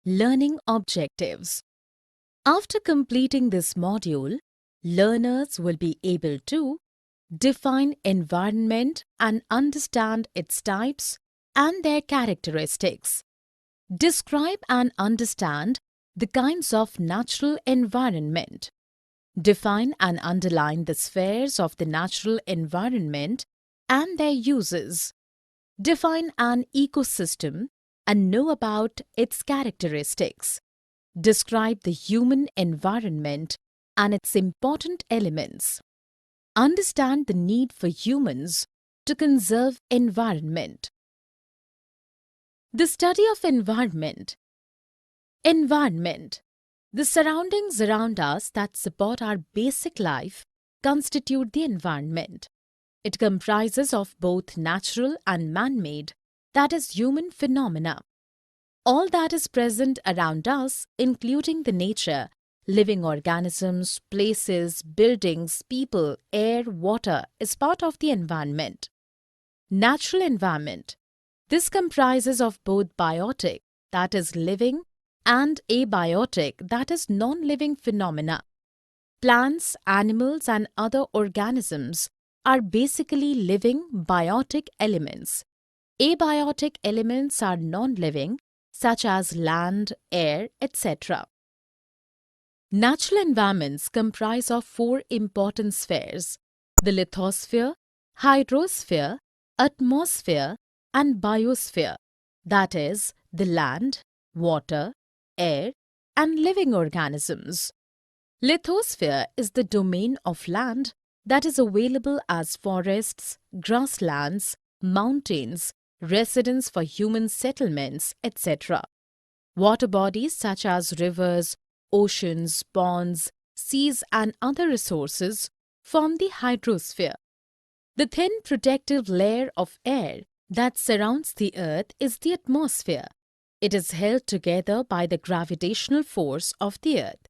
Learning objectives. After completing this module, learners will be able to define environment and understand its types and their characteristics. Describe and understand the kinds of natural environment. Define and underline the spheres of the natural environment and their uses. Define an ecosystem and know about its characteristics. Describe the human environment and its important elements. Understand the need for humans to conserve environment. The study of environment. Environment. The surroundings around us that support our basic life constitute the environment. It comprises of both natural and man-made, that is, human phenomena. All that is present around us, including the nature, living organisms, places, buildings, people, air, water, is part of the environment. Natural environment. This comprises of both biotic, that is living, and abiotic, that is non-living phenomena. Plants, animals, and other organisms are basically living biotic elements. Abiotic elements are non-living, such as land, air, etc. Natural environments comprise of four important spheres: the lithosphere, hydrosphere, atmosphere, and biosphere, that is, the land, water, air, and living organisms. Lithosphere is the domain of land that is available as forests, grasslands, mountains, residence for human settlements, etc. Water bodies such as rivers, oceans, ponds, seas, and other resources form the hydrosphere. The thin protective layer of air that surrounds the Earth is the atmosphere. It is held together by the gravitational force of the Earth.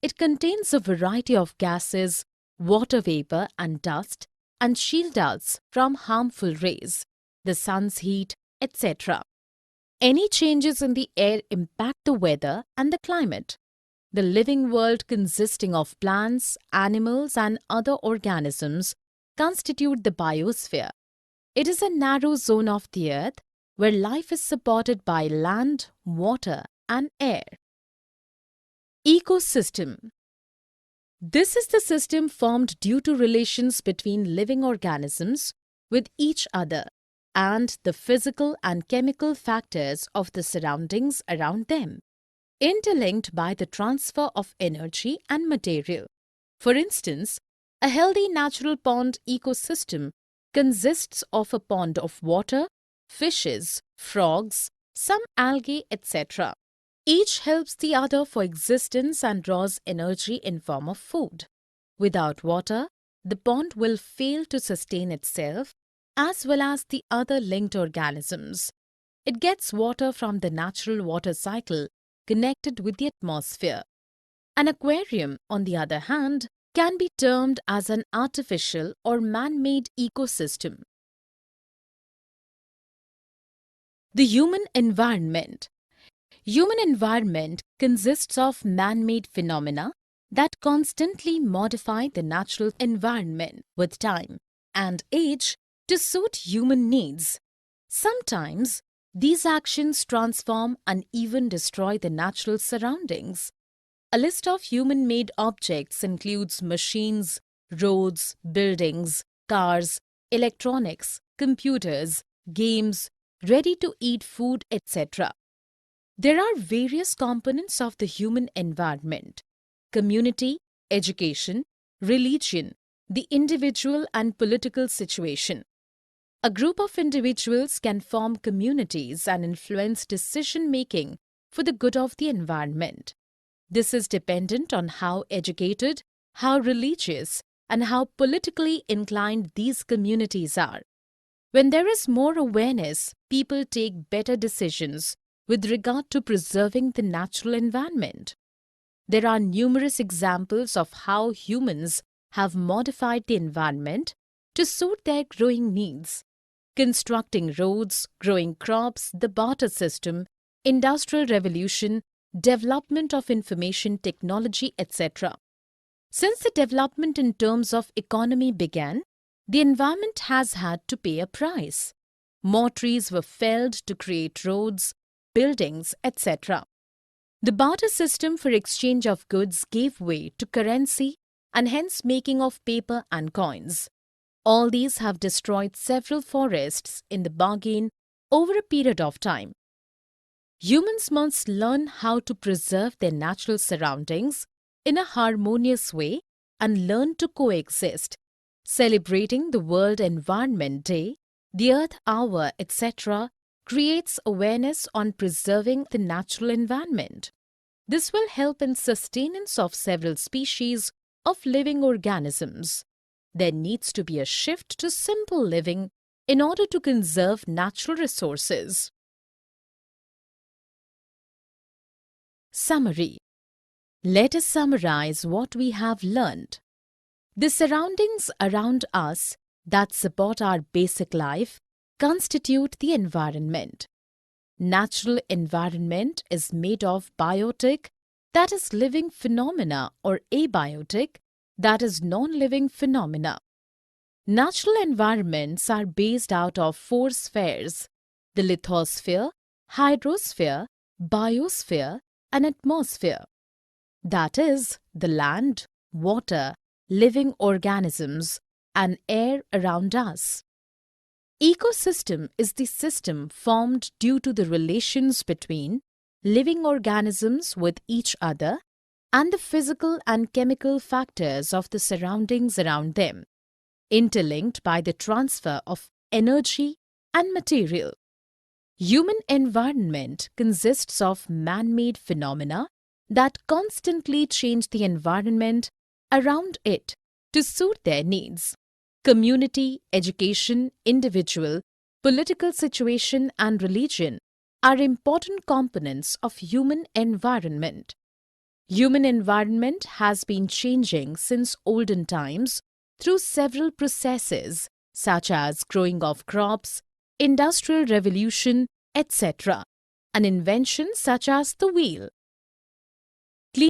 It contains a variety of gases, water vapor, and dust, and shield us from harmful rays, the sun's heat, etc. Any changes in the air impact the weather and the climate. The living world consisting of plants, animals, and other organisms constitute the biosphere. It is a narrow zone of the Earth where life is supported by land, water, and air. Ecosystem. This is the system formed due to relations between living organisms with each other and the physical and chemical factors of the surroundings around them, interlinked by the transfer of energy and material. For instance, a healthy natural pond ecosystem consists of a pond of water, fishes, frogs, some algae, etc. Each helps the other for existence and draws energy in form of food. Without water, the pond will fail to sustain itself as well as the other linked organisms. It gets water from the natural water cycle connected with the atmosphere. An aquarium, on the other hand, can be termed as an artificial or man-made ecosystem. The human environment. Human environment consists of man-made phenomena that constantly modify the natural environment with time and age to suit human needs. Sometimes, these actions transform and even destroy the natural surroundings. A list of human-made objects includes machines, roads, buildings, cars, electronics, computers, games, ready-to-eat food, etc. There are various components of the human environment: community, education, religion, the individual, and political situation. A group of individuals can form communities and influence decision-making for the good of the environment. This is dependent on how educated, how religious, and how politically inclined these communities are. When there is more awareness, people take better decisions with regard to preserving the natural environment. There are numerous examples of how humans have modified the environment to suit their growing needs. Constructing roads, growing crops, the barter system, industrial revolution, development of information technology, etc. Since the development in terms of economy began, the environment has had to pay a price. More trees were felled to create roads, buildings, etc. The barter system for exchange of goods gave way to currency and hence making of paper and coins. All these have destroyed several forests in the bargain over a period of time. Humans must learn how to preserve their natural surroundings in a harmonious way and learn to coexist. Celebrating the World Environment Day, the Earth Hour, etc. creates awareness on preserving the natural environment. This will help in sustenance of several species of living organisms. There needs to be a shift to simple living in order to conserve natural resources. Summary. Let us summarize what we have learned. The surroundings around us that support our basic life constitute the environment. Natural environment is made of biotic, that is living phenomena, or abiotic, that is non-living phenomena. Natural environments are based out of four spheres: the lithosphere, hydrosphere, biosphere, and atmosphere. That is, the land, water, living organisms, and air around us. Ecosystem is the system formed due to the relations between living organisms with each other and the physical and chemical factors of the surroundings around them, interlinked by the transfer of energy and material. Human environment consists of man-made phenomena that constantly change the environment around it to suit their needs. Community, education, individual, political situation, and religion are important components of human environment. Human environment has been changing since olden times through several processes such as growing of crops, industrial revolution, etc., and inventions such as the wheel.